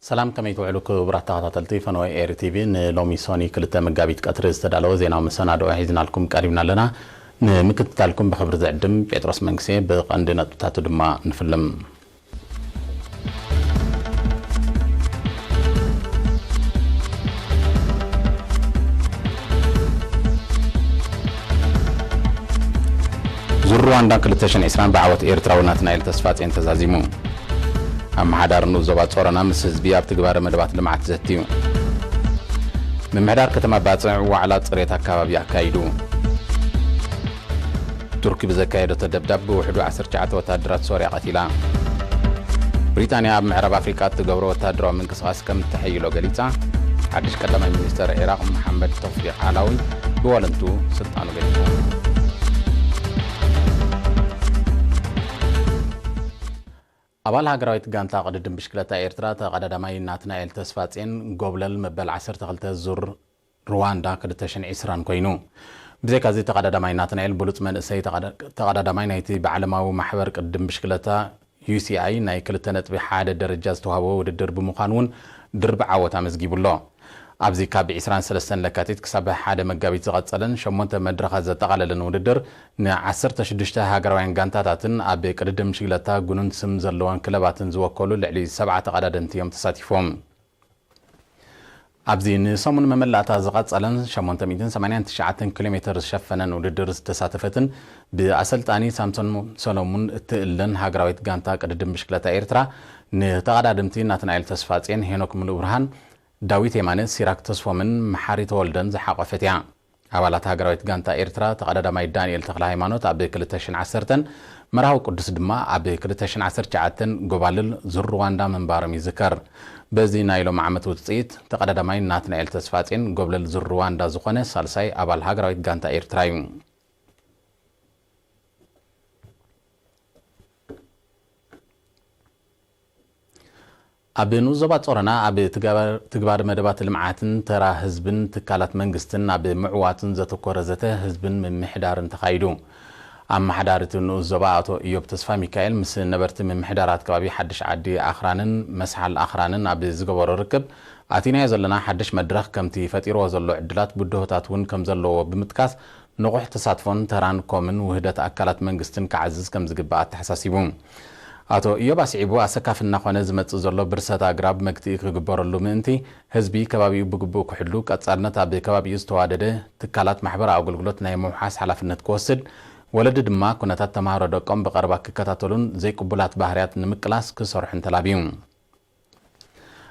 سلام كما يتوعلوك براتها تلتي فنوي اير تي في لومي سوني كلتا مقابيت قطر استدالو زينا مسنادو حيزنا لكم قريبنا لنا نمكتتالكم بخبر زعدم بيتروس منكسي بقندنا تاتو دما نفلم زرواندا كلتشن عسران بعوت ايرتراوناتنا التسفات انتزازيمو أما حدار النوزوبات صورنا مسز بياب تقبار مدبات لمعات زهتيو من محدار كتما باتع وعلى طريتا كابابيا كايدو تركي بزكايدو تدبدب وحدو عسر جعات وتادرات سوريا قتيلا بريطانيا بمعرب أفريقيا تقبرو وتادرو من قصاص كم تحيلو قليتا عدش قدم المنستر العراق محمد توفيق علاوي بولنتو سلطانو قليتو أول هاجرايت جانتا قدم بشكلتا إيرترا تقدماي ناتنا التسفاتين قبل مبل عسر تغلت زر رواندا كدتشن عسران كوينو بزيك هذه تقدماي ناتنا البلوت من سي تقدماي نايتي بعلماو محور قدم بشكلتا UCI ناي كلتنت بحاد درجة توهبو ودرب مقانون درب عوتا مزجيب الله أبزي كاب عسران سلسلة لكاتيت كسب حاد مجابيت غتصلن شمونت مدرخة زتقللن ودر نعسر تشدشتها هاجروين جانتاتن أبي كردم شغلتا جنون سمزلوان كلباتن زوكولو لعلي 7 قدادن تيوم تساتيفهم أبزي نصمن مملات زغتصلن شمونت 289 كيلومتر شفنن ودر تساتفتن بأصل تاني سامسون سولومون تقلن هاجرويت جانتا كردم شغلتا إيرترا نتقدادمتي ناتنايل تسفاتين هينوك من برهان داويت يمانس سيراك تصفومن محاري تولدن زحاقفتيا أولات هاجرويت جانتا إيرترا تقدماي دانيال تقلا هيمانوت أبي كلتشن عسرتن مراو قدس دما أبي كلتشن عسر جعتن قبالل زرواندا من بارمي ذكر بزي نايلو معمت وتصيت تقدماي ناتنا التسفاتين قبل زرواندا زخونة سالساي أبال هاجرويت جانتا إيرترايم أبي نوزبات صورنا أبي تجبار مدبات المعاتن ترى حزبن تكالات منجستن أبي معواتن ذات كورزته حزبن من محدار تخايدو أما حدارة النوزبات يوب تصفى ميكائيل مثل نبرت من محدارات كبابي حدش عدي آخرانن مسح الآخرانن أبي زجبر ركب أتينا يزلنا حدش مدرخ كم تيفتير وزلوا عدلات بده تاتون كم زلوا بمتكاس نقح تصادفون تران كومن وهدات أكالات منجستن كعزز كم زجبات تحساسيبون أتو يوبا سعيبو أسكاف النخوانة زمت زلو برسات أقراب مكتي كجبار اللومنتي حزبي كبابي بقبو كحلوك أتصالنا تابي كبابي يستوادده تكالات محبرة أو قلقلوت نايمو حاس حلاف النتكوسد ولد دما كنتات تمهارو دوكم بقرباك كتاتولون زي قبولات بحريات نمكلاس كسرح انتلابيون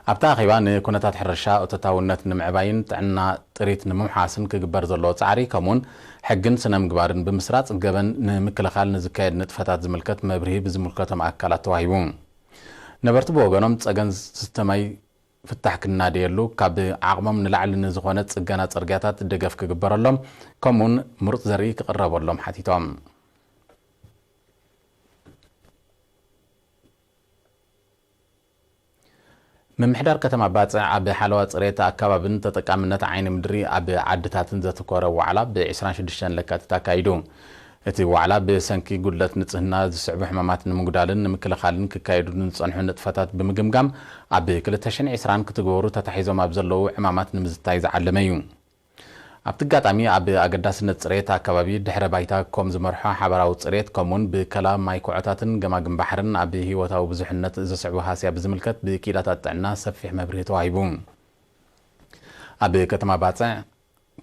أبتا خيبان كنتات حرشاء وتتاونات نمعباين تعنا تريت نمو حاسن كجبار زلو تعري كمون حقن سنم جبارن بمسرات جبن نمكلخال نزكايد نتفتات زملكت مبرهي بزملكتهم أكلات واهيبون نبرت بوغنم تسجن سيستماي فتح كنا ديالو كاب عقمم نلعل نزغونت تسجنات أرجعات دقف كجبار لهم كمون مرت زري قرب لهم حتيتهم من محدار كتما باتع أبي حلوات ريتا أكبابن تتكامنت عين مدري أبي عدتاتن ذات كورة وعلا بعشران شدشان لكات تاكايدون اتي وعلا بسنكي قلت نتصهنا زسعب حمامات نمقدالن مكلا خالن كايدون نتصنحو نتفتات بمقمقام أبي كلتشن عسران كتقورو تتحيزو مابزلو حمامات نمزتايز علميون أبتقات أمي أبي أقداس نتصريتا كبابي دحر بايتا كوم زمرحا حبراو تصريت كومون بكلام مايكوعتاتن قماقم بحرن أبي هيوتاو بزحنة زسعبو هاسيا بزملكت بكيلاتات تعنا سفح مبريتو هايبون أبي كتما باتع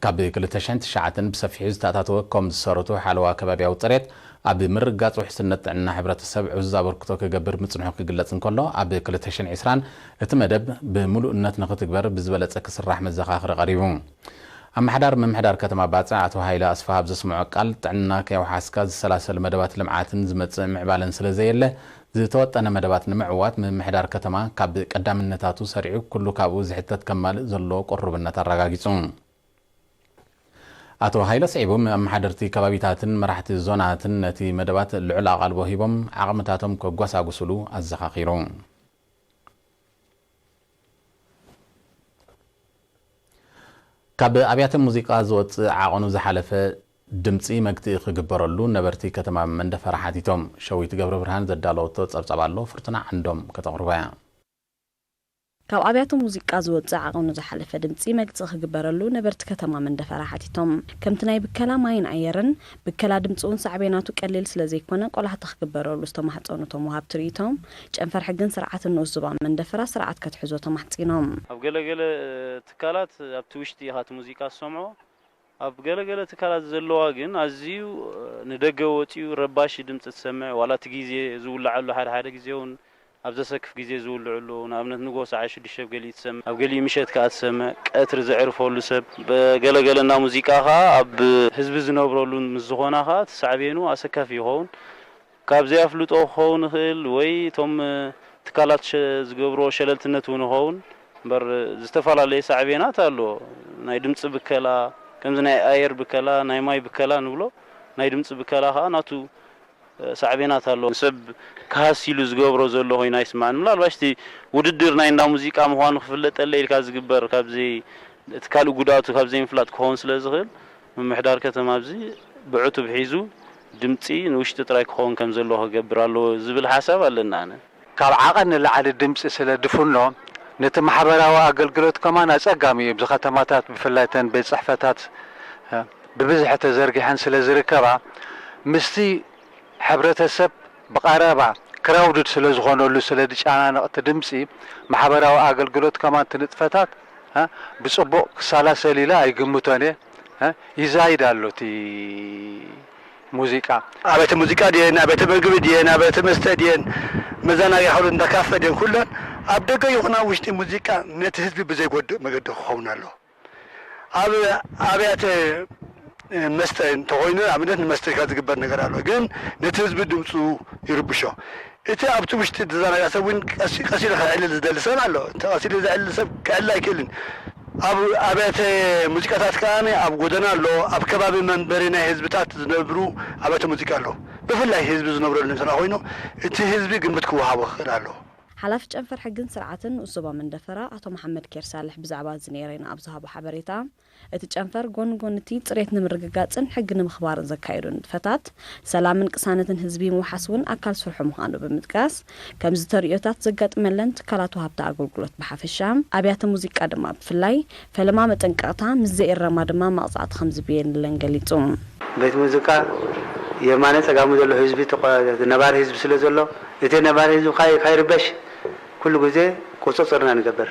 كابي كلتشن تشعتن بسفحيز تاتاتو كوم زسارتو حالوا كبابي أو تصريت أبي مرقات وحسنة تعنا حبرات السبع عزا بركتو كقبر متصنحو كقلتن كله أبي كلتشن عسران اتمدب بملو النت نخط كبر بزبلت أكسر رحمة زخاخر غريبون أما حدار من محدار كتما باتع أتو هايلا أصفها بزسمعو قال تعنا كيو حاسكاز سلاسل مدبات لمعاتن زمت معبالن سلزيله زيتوت أنا مدبات نمعوات من محدار كتما كاب قدام النتاتو سريعو كلو كابو زحتت كمال زلو قرب النتا الرقاقيسون أتو هايلا سعيبو من محدرتي كبابيتاتن مرحتي الزوناتن نتي مدبات العلا قلبو هيبوم عقمتاتهم كقوسا قسلو الزخاخيرون كاب أبيات الموسيقى زوت عقنو زحلفة دمتي مكتي خجبرلو نبرتي كتما من دفر حاتيتهم شويت قبر برهان زدالو توت أبصبالو فرتنا عندهم كتغربايا ካብ ኣብያተ ሙዚቃ ዝወፅእ ዓቕኑ ዝሓለፈ ድምፂ መግፅእ ክግበረሉ ነበርቲ ከተማ መንደፈራ ሓቲቶም ከምቲ ናይ ብከላ ማይን ኣየርን ብከላ ድምፂ እውን ሳዕቤናቱ ቀሊል ስለ ዘይኮነ ቆላሕቲ ክግበረሉ ዝተማሕፀኑቶም ወሃብ ትርኢቶም ጨንፈር ሕግን ስርዓትን ንኡስ ዞባ መንደፈራ ስርዓት ከትሕዞ ተማሕፂኖም ኣብ ገለገለ ትካላት ኣብቲ ውሽጢ ኢኻ ሙዚቃ ዝሰምዖ ኣብ ገለገለ ትካላት ዘለዋ ግን ኣዝዩ ንደገ ወፂኡ ረባሽ ድምፂ ትሰምዕ ዋላ እቲ ግዜ ዝውላዓሉ ሓደ ግዜ እውን ኣብ ዘሰክፍ ግዜ ዝውልዕሉ ንኣብነት ንጎሳ 6 ገሊ ትሰምዕ ኣብ ገሊ ምሸት ከዓ ትሰምዕ ቀትሪ ዝዕርፈሉ ሰብ በገለገለና ሙዚቃ ኻ ኣብ ህዝቢ ዝነብረሉ ምስ ዝኾና ኻ ተሳዕቤኑ ኣሰካፊ ይኸውን ካብ ዘያፍልጦ ክኸውን ይኽእል ወይ ቶም ትካላት ዝገብሮ ሸለልትነት እውን ይኸውን በር ዝተፈላለዩ ሳዕቤናት ኣሎ ናይ ድምፂ ብከላ ከምዚ ናይ ኣየር ብከላ ናይ ማይ ብከላ ንብሎ ናይ ድምፂ ብከላ ኻ ናቱ ሳዕቤናት ኣሎ ሰብ ካሲሉ ዝገብሮ ዘሎ ሆይና ይስማዕ ምናልባሽቲ ውድድር ናይ እንዳ ሙዚቃ ምዃኑ ክፍለጠለ ኢልካ ዝግበር ካብዚ ትካል ጉዳቱ ካብዚ ምፍላጥ ክኸውን ስለ ዝኽእል ምምሕዳር ከተማ ኣብዚ ብዕቱብ ሒዙ ድምፂ ንውሽጢ ጥራይ ክኸውን ከም ዘሎ ክገብር ኣሎ ዝብል ሓሳብ ኣለና ኣነ ካብ ዓቐን ንላዕሊ ድምፂ ስለ ድፍኖ ነቲ ማሕበራዊ ኣገልግሎት ከማን ኣጸጋሚ እዩ ብከተማታት ብፍላይተን ቤት ጽሕፈታት ብብዝሒ ተዘርጊሐን ስለ ዝርከባ ምስቲ ሕብረተሰብ ብቀረባ ክራውድድ ስለ ዝኾነሉ ስለ ድጫናነቕቲ ድምፂ ማሕበራዊ ኣገልግሎት ከማን ትንጥፈታት ብጽቡቕ ክሳላሰል ኢላ ኣይግምቶን ይዛይድ ኣሎ እቲ ሙዚቃ ኣቤተ ሙዚቃ ድየን ኣቤተ ምግቢ ድየን ኣቤተ መስተ ድየን መዘናግዒ ሁሉ እንዳካፈ ድየን ኩለን ኣብ ደገ ይኹና ውሽጢ ሙዚቃ ነቲ ህዝቢ ብዘይጎድእ መገዲ ክኸውን ኣሎ ኣብ ኣብያተ መስተ እንተኾይኑ ኣብነት መስተ ዝግበር ነገር ኣሎ ግን ነቲ ህዝቢ ድምፁ ይርብሾ እቲ ኣብቲ ውሽጢ ዝዘናግዕ ሰብ እውን ቀሲሉ ክዕልል ዝደሊ ሰብ ኣሎ ቀሲሉ ዝዕልል ሰብ ክዕልል ኣይክእልን ኣብ ኣብያተ ሙዚቃታት ከዓኒ ኣብ ጎደና ኣሎ ኣብ ከባቢ መንበሪ ናይ ህዝብታት ዝነብሩ ኣብያተ ሙዚቃ ኣሎ ብፍላይ ህዝቢ ዝነብረሉ እንተና ኮይኑ እቲ ህዝቢ ግምት ክወሃቦ ክኽእል ኣሎ ሓላፊ ጨንፈር ሕግን ስርዓትን ንኡስ ዞባ መንደፈራ ኣቶ መሐመድ ኬርሳልሕ ብዛዕባ ዝነረና ኣብ ዝሃቦ ሓበሬታ እቲ ጨንፈር ጎንጎንቲ ፅሬት ንምርግጋፅን ሕጊ ንምኽባርን ዘካይዱ ንጥፈታት ሰላምን ቅሳነትን ህዝቢ ምውሓስ እውን ኣካል ስርሑ ምዃኑ ብምጥቃስ ከምዚ ተርእዮታት ዘጋጥመለን ትካላት ወሃብቲ ኣገልግሎት ብሓፈሻ ኣብያተ ሙዚቃ ድማ ብፍላይ ፈለማ መጠንቀቕታ ምስ ዘየረማ ድማ መቕፃዕቲ ከም ዝብየለን ገሊጹ ቤት ሙዚቃ የማነ ፀጋሙ ዘሎ ህዝቢ ነባር ህዝቢ ስለ ዘሎ እቲ ነባር ህዝቢ ካይርበሽ ኩሉ ግዜ ቁፅፅርና ንገበር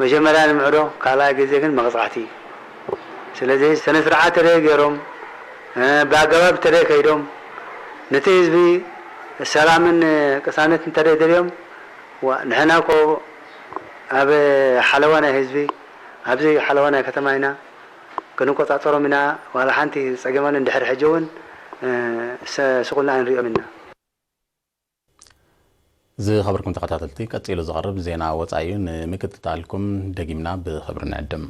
መጀመርያ ንምዕሮ ካልኣይ ግዜ ግን መቕፃዕቲ ስለዚ ስነ ስርዓት ተረይ ገይሮም ብኣገባብ ተረይ ከይዶም ነቲ ህዝቢ ሰላምን ቅሳነትን ተረይ ደልዮም ንሕና ኮ ኣብ ሓለዋ ናይ ህዝቢ ኣብዚ ሓለዋ ናይ ከተማ ኢና ክንቆፃፀሮም ኢና ዋላ ሓንቲ ፀገማን እንድሕር ሕጂ እውን ስቁልና ንሪኦም ኢና ዝኸበርኩም ተኸታተልቲ ቀፂሉ ዝቐርብ ዜና ወፃኢ ንምክትታልኩም ደጊምና ብኽብሪ ንዕድም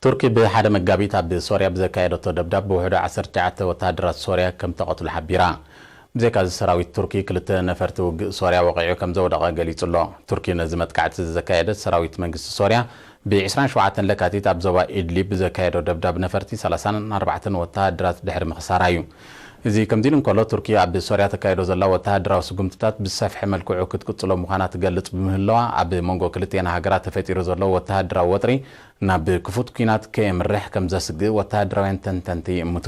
ቱርኪ ብሓደ መጋቢት ኣብ ሶርያ ብዘካየደቶ ደብዳብ ብውሕዱ 19 ወታደራት ሶርያ ከም ተቐትሉ ሓቢራ ብዘይካ ሰራዊት ቱርኪ ክልተ ነፈርቲ ውግእ ሶርያ ወቂዑ ከም ዘወደቐ ገሊጹ ኣሎ ቱርኪ ነዚ መጥቃዕቲ ዘካየደት ሰራዊት መንግስቲ ሶርያ ب27 ለካቲት ኣብ ዞባ ኢድሊብ ዘካየዶ ደብዳብ ነፈርቲ 34 ወታደራት ድሕሪ ምኽሳራ እዩ እዚ ከምዚ ኢሉ እንከሎ ቱርኪ ኣብ ሶርያ ተካይዶ ዘላ ወታደራዊ ስጉምትታት ብሰፍሒ መልክዑ ክትቅፅሎ ምዃና ትገልጽ ብምህላዋ ኣብ መንጎ ክልቲአን ሃገራት ተፈጢሩ ዘሎ ወታደራዊ ወጥሪ ናብ ክፉት ኩናት ከየምርሕ ከም ዘስግእ ወታደራውያን ተንተንቲ ይእምቱ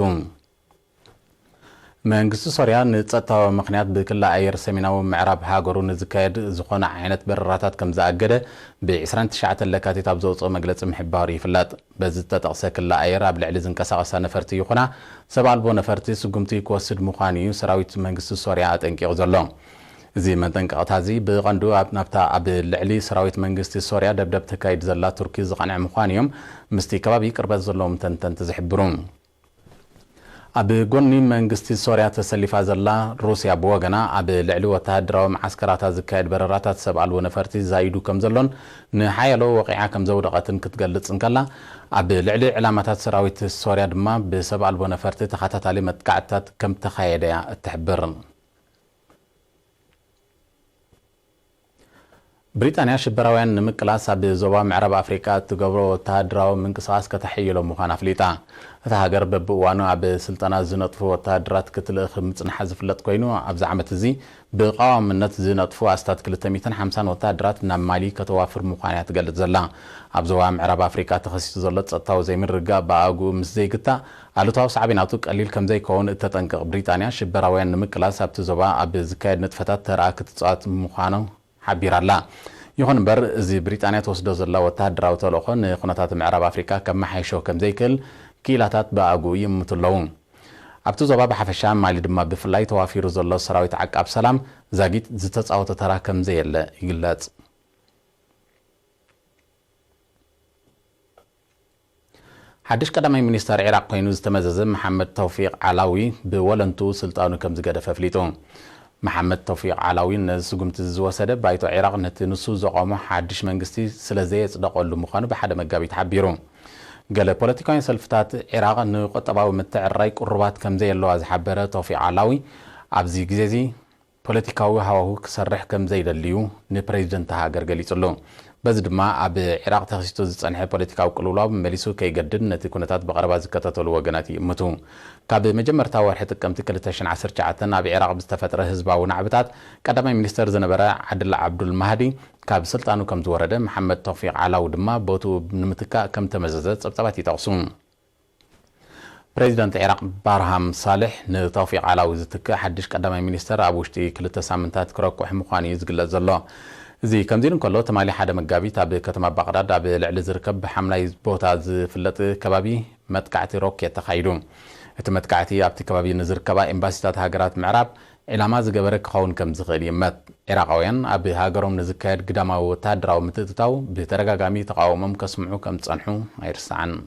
መንግስቲ ሶርያ ንጸጥታዊ ምኽንያት ብክልል ኣየር ሰሜናዊ ምዕራብ ሃገሩ ንዝካየድ ዝኾነ ዓይነት በረራታት ከም ዝኣገደ ብ29 ለካቲት ኣብ ዘውፅኦ መግለፂ ምሕባሩ ይፍለጥ በዚ ዝተጠቕሰ ክልል ኣየር ኣብ ልዕሊ ዝንቀሳቐሳ ነፈርቲ ይኹና ሰብ ኣልቦ ነፈርቲ ስጉምቲ ክወስድ ምዃኑ እዩ ሰራዊት መንግስቲ ሶርያ ኣጠንቂቑ ዘሎ እዚ መጠንቀቕታ እዚ ብቐንዱ ናብታ ኣብ ልዕሊ ሰራዊት መንግስቲ ሶርያ ደብዳብ ተካይድ ዘላ ቱርኪ ዝቐንዕ ምዃኑ እዮም ምስቲ ከባቢ ቅርበት ዘለዎም ተንተንቲ ዝሕብሩ ኣብ ጎኒ መንግስቲ ሶርያ ተሰሊፋ ዘላ ሩስያ ብወገና ኣብ ልዕሊ ወታደራዊ ማዓስከራታት ዝካየድ በረራታት ሰብ ኣልቦ ነፈርቲ ዛይዱ ከም ዘሎን ንሓያሎ ወቂዓ ከም ዘውደቐትን ክትገልጽ እንከላ ኣብ ልዕሊ ዕላማታት ሰራዊት ሶርያ ድማ ብሰብ ኣልቦ ነፈርቲ ተኸታታሊ መጥቃዕትታት ከም ተኻየደ እትሕብር بريطانيا شبراوያን ንምቅላስ ኣብ ዞባ ምዕራብ ኣፍሪካ ትገብሮ ወተሃደራዊ ምንቅስቓስ ከተሕይሎ ምዃና ኣፍሊጣ እታ ሃገር በብእዋኑ ኣብ ስልጠና ዝነጥፉ ወተሃደራት ክትልእኽ ምጽናሕ ዝፍለጥ ኮይኑ ኣብዚ ዓመት እዚ ብቃዋምነት ዝነጥፉ ኣስታት 250 ወተሃደራት ናብ ማሊ ከተዋፍር ምዃና ትገልጽ ዘላ ኣብ ዞባ ምዕራብ ኣፍሪካ ተኸሲሱ ዘሎ ጸጥታዊ ዘይምርግጋእ ብኣግኡ ምስ ዘይግታእ ኣሉታዊ ሳዕቤናቱ ቀሊል ከም ዘይከውን እተጠንቅቕ ብሪጣንያ ሽበራውያን ንምቅላስ ኣብቲ ዞባ ኣብ ዝካየድ ንጥፈታት ተረኣ ክትጽዋት ምዃኑ ሓቢራላ ይኹን እምበር እዚ ብሪጣንያ ተወስዶ ዘላ ወተሃደራዊ ተልእኾ ንኹነታት ምዕራብ ኣፍሪካ ከመሓይሾ ከም ዘይክእል ኪላታት ብኣግኡ ይምትለዉ ኣብቲ ዞባ ብሓፈሻ ማሊ ድማ ብፍላይ ተዋፊሩ ዘሎ ሰራዊት ዓቃብ ሰላም ዛጊት ዝተጻወተ ተራ ከም ዘየለ ይግለጽ ሓድሽ ቀዳማይ ሚኒስተር ኢራቅ ኮይኑ ዝተመዘዘ መሐመድ ተውፊቅ ዓላዊ ብወለንቱ ስልጣኑ ከም ዝገደፈ ኣፍሊጡ محمد توفيق علاوي نسقمت الزوسد بايتو عراق نتنسو زقامو حدش منغستي سلازي يصدقوا مخانو بحد مغابي تحبيرو قال بوليتيكاين سلفتات عراق نقطباو متعراي قربات كم زي اللو حبره توفيق علاوي ابزي غزي بوليتيكاوي هاو كسرح كم زي دليو نبريزيدنت هاجر غليصلو بس دما اب عراق تخصيتو زصنح بوليتيكاو قلولاو مليسو كيغدد نتي كونتات بقربا زكتتلو وغناتي يمتو كاب مجمرتا ورحت قمت 2019 اب عراق بستفتره حزباو نعبتات قدامي مينستر زنبره عدل عبد المهدي كاب سلطانو كم زورده محمد توفيق علاو دما بوتو نمتكا كم تمززت صبصبات يتقسم بريزيدنت عراق بارهام صالح نتوفيق علاو زتكا حدش قدامي مينستر ابوشتي 2 سامنتات كروكو حمخاني يزغلط زلو زي كمزين كله تمالي حدا مغابيت اب كتما بغداد اب لعل زركب حملاي بوتا زفلط كبابي متقعتي روكيت تخايدو اتمتقعتي ابتي كبابي نزركبا امباسيتات هاجرات معراب علامه زغبره كون كم زغل يمت عراقاويان اب هاجروم نزكايد قداماو وتادراو متتتاو بترغاغامي تقاومم كسمعو كم تصنحو ايرسعن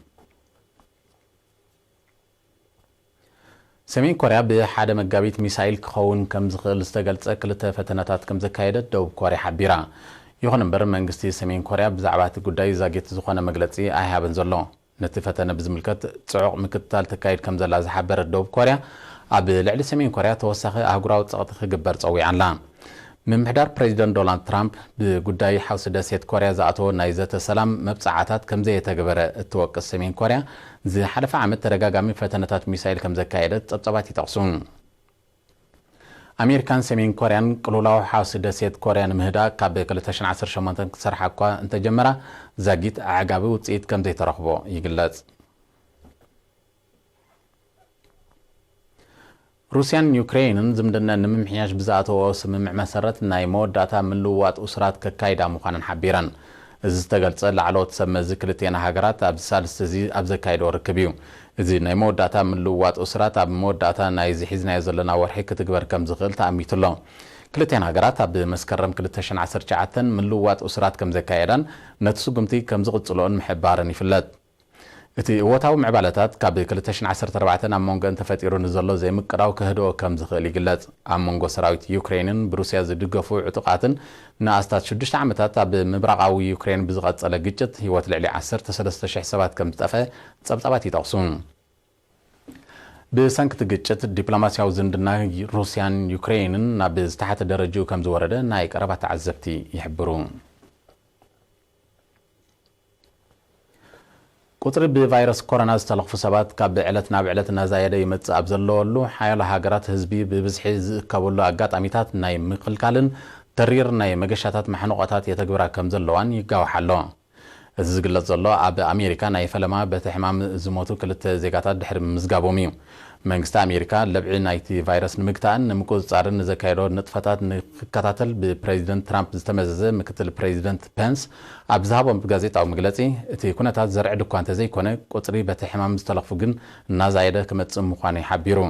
سمين كوريا بحاده مغابيت ميسايل كون كم زغل استغلص كلته فتناتات كم زكايدت دوب كوريا حبيرا يخون امبر منغستي سمين كوريا بزعبات غداي زاغيت زخونه مغلصي ايهابن زلو نتفتنا بزملكت صعق مكتال تكايد كم زلا زحبر دوب كوريا اب لعل سمين كوريا توسخ اهغراو صقت خغبر صويعن لا من محدار بريزيدنت دونالد ترامب بغداي حوس دسيت كوريا زاتو نايزه سلام مبصعاتات كم زي تغبره توقع سمين كوريا زي حلف عمت ترغاغامي فتناتات ميسايل كم زكايدت صبصبات يتقسون أمريكان سمين كوريان قلولاو حوس دسيت كوريان مهدا كاب 2018 كسرحكوا انت جمره زاغيت عقابي وصيت كم زي ترخبو يغلص روسيان يوكرين زمدنا نمحياش بزاتو سممع مسرت ناي موداتا من لوات اسرات ككايدا مخانن حبيران እዚ ዝተገልጸ ላዕሎ ተሰመ ዝክልቴና ሃገራት ኣብ ሳልስተ እዚ ኣብ ዘካይዶ ርክብዩ እዚ ናይ መወዳእታ ምልውዋጥ እስራት ኣብ መወዳእታ ናይ ዝሒዝናዮ ዘለና ወርሒ ክትግበር ከም ዝኽእል ተኣሚቱሎ ክልቴና ሃገራት ኣብ መስከረም 2019 ምልውዋጥ እስራት ከም ዘካየዳን ነቲ ስጉምቲ ከም ዝቕጽሎን ምሕባርን ይፍለጥ እቲ ወታው ምዕባለታት ካብ 2014 ኣብ መንጎን ተፈጢሩ ንዘሎ ዘይምቅራው ክህድኦ ከም ዝኽእል ይግለጽ ኣብ መንጎ ሰራዊት ዩክሬንን ብሩስያ ዝድገፉ ዕጡቃትን ንኣስታት 6 ዓመታት ኣብ ምብራቃዊ ዩክሬን ብዝቐጸለ ግጭት ህይወት ልዕሊ 13000 ሰባት ከም ዝጠፍአ ጸብጻባት ይጠቕሱ ብሰንክቲ ግጭት ዲፕሎማስያዊ ዝምድና ሩስያን ዩክሬንን ናብ ዝተሓተ ደረጃ ከም ዝወረደ ናይ ቀረባ ተዓዘብቲ ይሕብሩ ቁጥሪ ብቫይረስ ኮሮና ዝተለኽፉ ሰባት ካብ ዕለት ናብ ዕለት እናዛየደ ይመጽእ ኣብ ዘለወሉ ሓያሎ ሃገራት ህዝቢ ብብዝሒ ዝእከበሉ ኣጋጣሚታት ናይ ምክልካልን ተሪር ናይ መገሻታት ማሕነቆታት የተግብራ ከም ዘለዋን ይጋወሓሎ እዚ ዝግለጽ ዘሎ ኣብ ኣሜሪካ ናይ ፈለማ በቲ ሕማም ዝሞቱ ክልተ ዜጋታት ድሕሪ ምዝጋቦም እዩ መንግስቲ ኣሜሪካ ለብዒ ናይቲ ቫይረስ ንምግታእን ንምቁፅጻርን ዘካየዶ ንጥፈታት ንክከታተል ብፕሬዚደንት ትራምፕ ዝተመዘዘ ምክትል ፕሬዚደንት ፔንስ ኣብ ዝሃቦም ጋዜጣዊ መግለጺ እቲ ኩነታት ዘርዒ ድኳ እንተዘይኮነ ቁፅሪ በቲ ሕማም ዝተለኽፉ ግን እናዛየደ ክመጽእ ምዃኑ ይሓቢሩ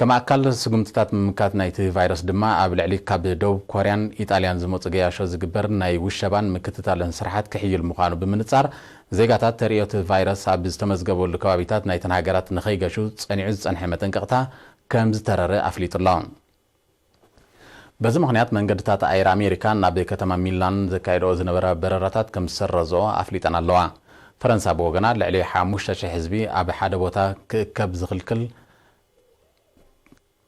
كما أكل سجمتات مكات نايت فيروس دما قبل عليك كاب دوب كوريان إيطاليان زموت جياشو زجبر ناي وشبان مكتتالن سرحات كحيل المقانو بمنتصار زيجاتات تريوت فيروس بيستمز قبل الكوابيتات نايتن هاجرات نخيجاشو أنعز أنحمتن قطع كم زترر أفليت الله بزم خنيات من قدتات أير أمريكان نبي كتما ميلان زكايرو زنبرا برراتات كم سرزو أفليتنا الله فرنسا بوغنا لعلي حاموشة حزبي أبي حدا بوتا كب زخلكل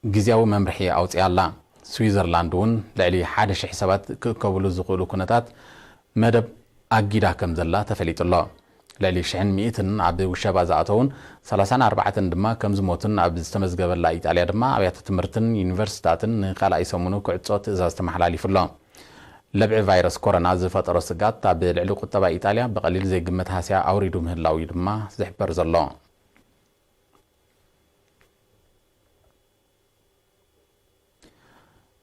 جزياو ممرحية أو تيالا ስዊዘርላንድ እውን ልዕሊ 1000 ሰባት ክእከብሉ ዝኽእሉ ኩነታት መደብ ኣጊዳ ከም ዘላ ተፈሊጡ ኣሎ ልዕሊ 100 ኣብ ውሸባ ዝኣተውን 34 ድማ ከም ዝሞቱን ኣብ ዝተመዝገበላ ኢጣልያ ድማ ኣብያተ ትምህርትን ዩኒቨርሲታትን ንኻልኣይ ሰሙኑ ክዕጾ ትእዛዝ ተመሓላሊፉ ኣሎ ለብዒ ቫይረስ ኮሮና ዝፈጠሮ ስጋት ኣብ ልዕሊ ቁጠባ ኢጣልያ ብቐሊል ዘይግመት ሃስያ ኣውሪዱ ምህላው ድማ ዝሕበር ዘሎ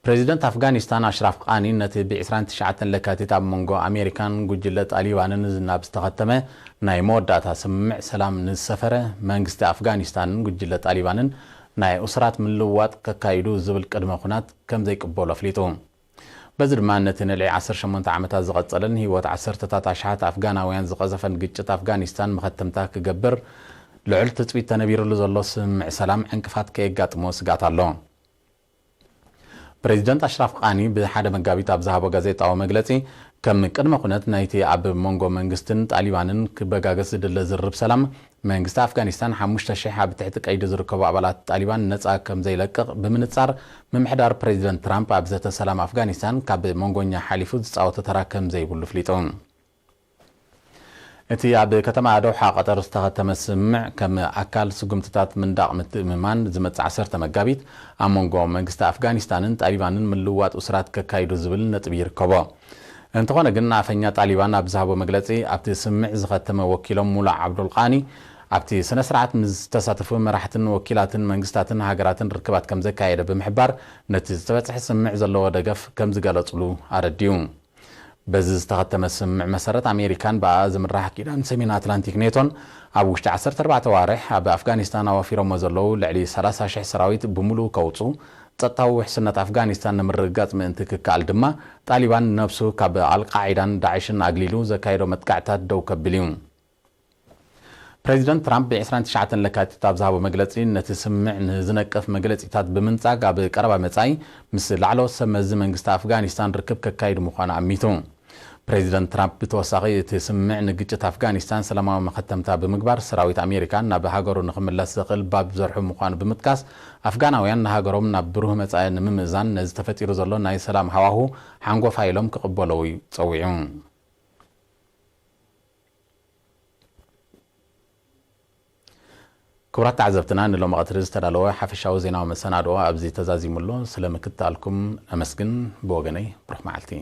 ፕሬዚደንት ኣፍጋኒስታን ኣሽራፍ ቃኒ ነቲ ብ29 ለካቲት ኣብ መንጎ ኣሜሪካን ጉጅለ ጣሊባንን ናብ ዝተኸተመ ናይ መወዳእታ ስምምዕ ሰላም ንዝሰፈረ መንግስቲ ኣፍጋኒስታንን ጉጅለ ጣሊባንን ናይ እስራት ምልውዋጥ ከካይዱ ዝብል ቅድመ ኩናት ከም ዘይቅበሎ ኣፍሊጡ በዚ ድማ ነቲ ንልዕሊ 18 ዓመታት ዝቐጸለን ህይወት 10ታት ኣሽሓት ኣፍጋናውያን ዝቐዘፈን ግጭት ኣፍጋኒስታን መኸተምታ ክገብር ልዑል ትፅቢት ተነቢሩሉ ዘሎ ስምምዕ ሰላም ዕንቅፋት ከየጋጥሞ ስጋት ኣሎ ፕሬዚደንት ኣሽራፍ ቃኒ ብሓደ መጋቢት ኣብ ዝሃቦ ጋዜጣዊ መግለጺ ከም ቅድመ ኩነት ናይቲ ኣብ መንጎ መንግስትን ጣሊባንን ክበጋገስ ዝድለ ዝርብ ሰላም መንግስቲ ኣፍጋኒስታን 5000 ኣብ ትሕቲ ቀይዲ ዝርከቡ ኣባላት ጣሊባን ነፃ ከም ዘይለቅቕ ብምንጻር ምምሕዳር ፕሬዚደንት ትራምፕ ኣብ ዘተ ሰላም ኣፍጋኒስታን ካብ መንጎኛ ሓሊፉ ዝፃወተ ተራ ከም ዘይብሉ ፍሊጡ እቲ ኣብ ከተማ ዶሓ ቀጠር ዝተኸተመ ስምምዕ ከም ኣካል ስጉምትታት ምንዳቕ ምትእምማን ዝመጽእ 10 መጋቢት ኣብ መንጎ መንግስቲ ኣፍጋኒስታንን ጣሊባንን ምልውዋጥ እስራት ከካይዱ ዝብል ነጥቢ ይርከቦ እንተኾነ ግን ኣፈኛ ጣሊባን ኣብ ዝሃቦ መግለጺ ኣብቲ ስምምዕ ዝኸተመ ወኪሎም ሙላዕ ዓብዱልቃኒ ኣብቲ ስነ ስርዓት ዝተሳተፉ መራሕትን ወኪላትን መንግስታትን ሃገራትን ርክባት ከም ዘካየደ ብምሕባር ነቲ ዝተበጽሐ ስምምዕ ዘለዎ ደገፍ ከም ዝገለጽሉ ኣረዲዩ በዚ ዝተኸተመ ስምምዕ መሰረት ኣሜሪካን ብኣ ዝምራሕ ኪዳን ሰሜን ኣትላንቲክ ኔቶን ኣብ ውሽጢ 14 ዋርሕ ኣብ ኣፍጋኒስታን ኣዋፊሮሞ ዘለዉ ልዕሊ 30,000 ሰራዊት ብምሉእ ከውፁ ጸጥታዊ ውሕስነት ኣፍጋኒስታን ንምርግጋጽ ምእንቲ ክከኣል ድማ ጣሊባን ነብሱ ካብ ኣልቃዒዳን ዳዕሽን ኣግሊሉ ዘካየዶ መጥቃዕታት ደው ከብል እዩ ፕሬዚደንት ትራምፕ ብ29 ለካቲት ኣብ ዝሃቦ መግለጺ ነቲ ስምምዕ ንዝነቅፍ መግለጺታት ብምንጻግ ኣብ ቀረባ መጻኢ ምስ ላዕለዎት ሰብ መዚ መንግስቲ ኣፍጋኒስታን ርክብ ከካይዱ ምዃኑ ኣሚቱ ፕሬዚደንት ትራምፕ ብተወሳኺ እቲ ስምምዕ ንግጭት ኣፍጋኒስታን ሰላማዊ መኸተምታ ብምግባር ሰራዊት ኣሜሪካን ናብ ሃገሩ ንኽምለስ ዝኽእል ባብ ዘርሑ ምዃኑ ብምጥቃስ ኣፍጋናውያን ንሃገሮም ናብ ብሩህ መጻኢ ንምምእዛን ነዚ ተፈጢሩ ዘሎ ናይ ሰላም ሃዋህው ሓንጎፋ ኢሎም ክቕበለው ፀዊዑ ክቡራት ተዓዘብትና ንሎም ቀትሪ ዝተዳለወ ሓፈሻዊ ዜናዊ መሰናድኦ ኣብዚ ተዛዚሙሎ ስለምክትታልኩም ኣመስግን ብወገነይ ብሩኽ መዓልቲ